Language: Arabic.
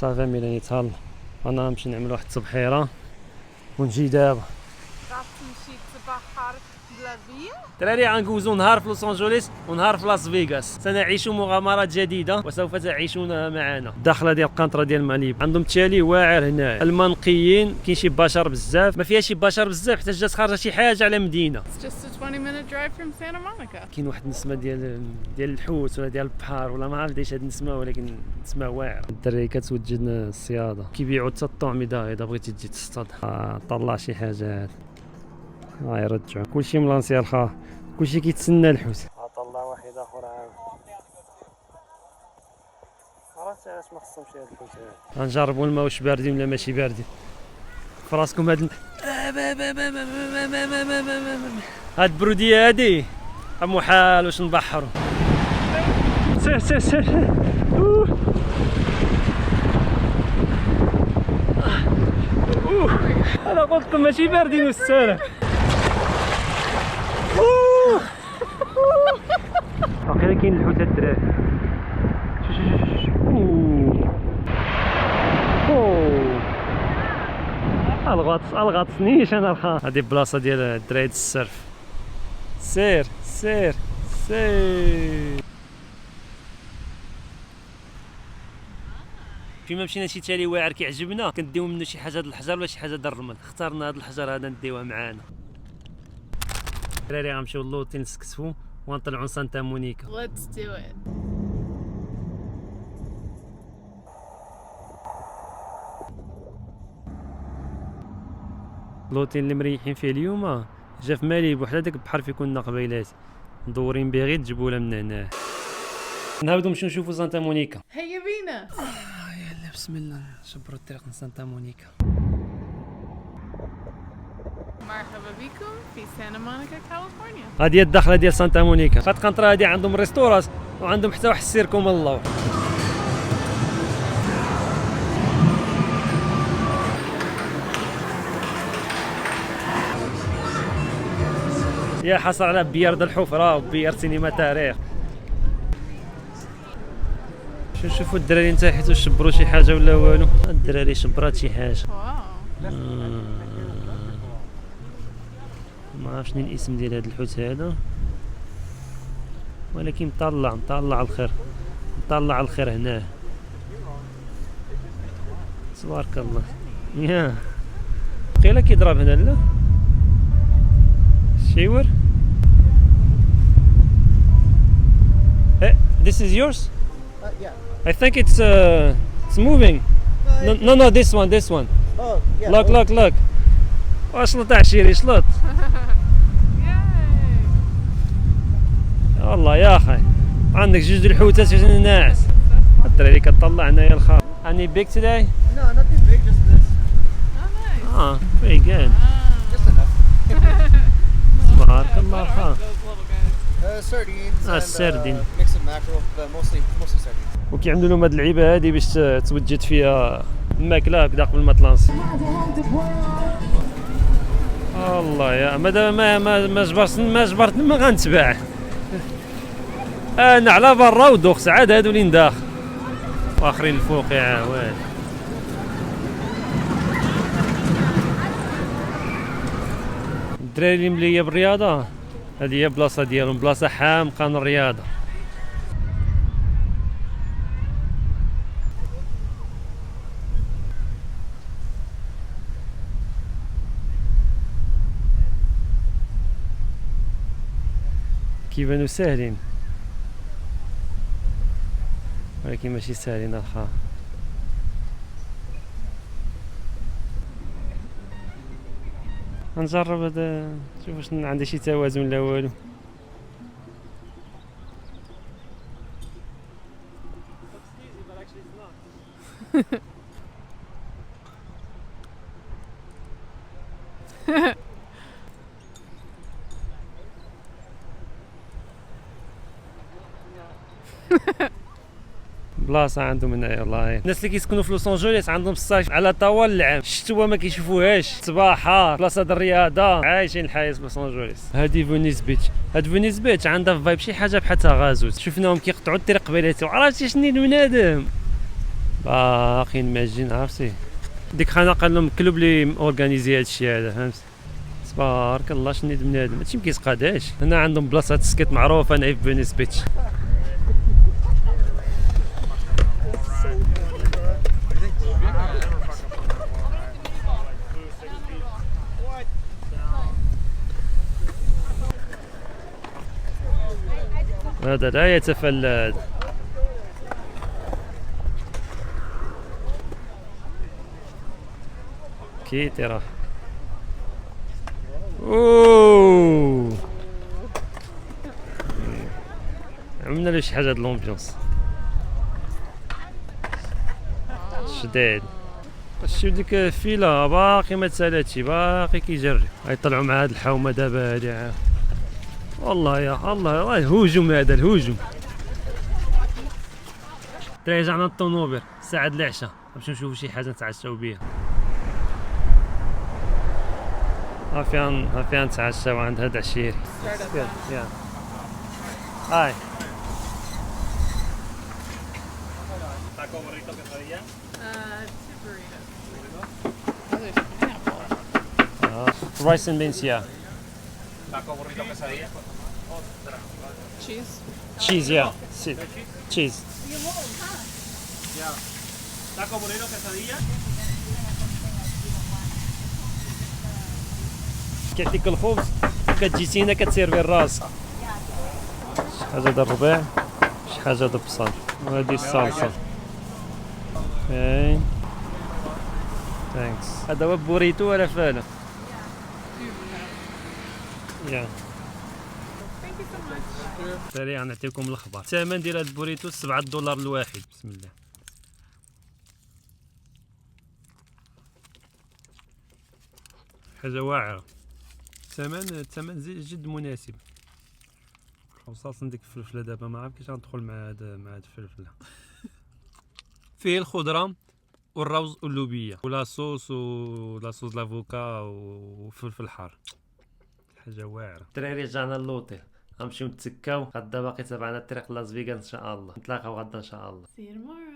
صافي ميلاني تهلا. انا نمشي نعمل واحد التبحيره ونجي دابا. غتمشي تبحر بلا بيا. دراري غندوزو نهار في لوس انجلوس ونهار في لاس فيغاس، سنعيش مغامرات جديده وسوف تعيشونها معنا. الداخله ديال القنطره ديال ماليب عندهم تالي واعر هنا، المنقيين كاين شي بشر بزاف، ما فيها شي بشر بزاف حتى جات خارجه شي حاجه على مدينه. It's just a 20-minute drive from Santa Monica. كاين واحد النسمه ديال الحوت ولا ديال البحر ولا ما عرفت ايش هاد النسمه، ولكن نسمه واعر. الدراري كتوجد الصياده، كيبيعوا حتى الطعمده اذا بغيتي تجي تصطاد. طلع شي حاجات يرجعوا كلشي ملانسي الخا، كلشي كيتسنى الحوت. طلع واحد اخر عاود. عرفت علاش ما خصهمش هاد الحوت هذا. غنجربوا الماء واش باردين ولا ماشي باردين. فراسكم هاد هاد البروديه هادي محال واش نبحروا. سير سير سير. انا قلت لكم ماشي باردين والسالة. واقيلا كاين الحوت الدراري. الغطس نيش انا الخا. هادي بلاصه ديال الدراري السيرف. سير سير سير. فيما مشينا شي تالي واعر كيعجبنا كنديو منه شي حاجه د الحجر ولا شي حاجه د الرمل. اخترنا هذا الحجر هذا نديوه معانا. الدراري غنمشيو للوطين نسكسفو ونطلعو سانتا مونيكا. Let's do it. اللوطين اللي مريحين فيه اليوم جا في ماليب وحده داك البحر فين كنا قبيلاتي، مدورين به غير تجيبولا من هنا. نهاودو نمشيو نشوفو سانتا مونيكا. هيا بينا. يلا بسم الله شبرو الطريق لسانتا مونيكا. مرحبا بكم في سانتا مونيكا كاليفورنيا. هادي هي الدخله ديال سانتا مونيكا. هاد القنطره هادي عندهم ريستورات وعندهم حتى واحد السيركو من الله. يا حصر على بيار د الحفره وبيار سينما تاريخ. شوفوا الدراري نتاحيتو شبروا شي حاجه ولا والو. الدراري شبرات شي حاجه. واو. ما عرفت شنو الاسم ديال هذا الحوت هذا، ولكن مطلع الخير، مطلع الخير هنا تبارك الله. يا قيلا كيضرب هنا لا شيور. This is yours? Yeah. I think it's moving. No, this one. Oh, yeah. Look. اشلط عشيري شلط. والله يا اخي عندك جوج الحوتات في الناعس. الدراري كطلع هنايا الخار. Any big today? No, nothing big, just this. Oh, nice. Very good. Just enough. تبارك الله خا. Sardines and sardine. mix of mackerel, but mostly sardines. وكيعملوا لهم هاد اللعيبه هادي باش توجد فيها الماكله هكذا قبل ما تلانسي. الله يا ما جبرت ما غنتباع. انا على برا ودوخ عاد هادو اللي نداخل واخرين الفوق يا عواد. الدراري اللي مليه بالرياضه هذه هي بلاصه ديالهم، بلاصه حامقه من الرياضه. كيبانو ساهلين ولكن ماشي ساهلين الخا. غنجرب هذا شوف واش عندي شي توازن لا والو. بلاصه عندهم هنايا والله. الناس اللي كيسكنوا في لوس انجلوس عندهم الصيف على طوال العام، الشتوى ما كيشوفوهاش. صباحا بلاصه د الرياضه عايشين الحياه في لوس انجلوس. هادي فينيس بيتش. هاد فينيس بيتش عندها فايب شي حاجه بحال تاع غازوت. شفناهم كيقطعوا الطريق قبيلاتي وعرفتي شنو البنادم باقيين ماجين عرفتي ديك خانه قال لهم الكلوب اللي اورغانيزي هادشي هذا فهمت تبارك الله شنو بنادم هادشي مكيتقاداش هنا عندهم بلاصه السكيت معروفه هنا في فينيس بيتش هذا لا يتفلت كيتي راه اوه عملنا له شي حاجه د لومبيونس شديد شوف ديك الفيلا باقي ما تسالاتش باقي كيجري غيطلعوا مع هاد الحومه دابا هادي والله يا الله الهجوم هذا الهجوم رجعنا الطوموبيل الساعه د العشاء باش نشوفوا شي حاجه نتعشاو بها ها فيها نتعشاو عند هاد عشيري يا هاي Two burritos. Oh, there's pineapple. rice and beans yeah Cheese. cheese yeah cheese كيعطيك الخبز كتجي هنا كتسيرفي راسك شي حاجه د الربيع شي حاجه د البصل وهادي الصلصه اوكي ثانكس هذا هو بوريتو ولا فاله يا Thank you so much. سريعا نعطيكم الاخبار الثمن ديال هاد البوريتو $7 الواحد بسم الله حاجه واعره الثمن جد مناسب خصوصا ديك الفلفله دابا ما عرف كيفاش غندخل مع هاد الفلفله فيه الخضره والروز واللوبيه ولا صوص لافوكا وفلفل حار حاجه واعره الدراري رجعنا للوطيل غنمشيو نتسكاو غدا باقي تبعنا الطريق لاس فيغاس ان شاء الله نتلاقاو غدا ان شاء الله See you tomorrow.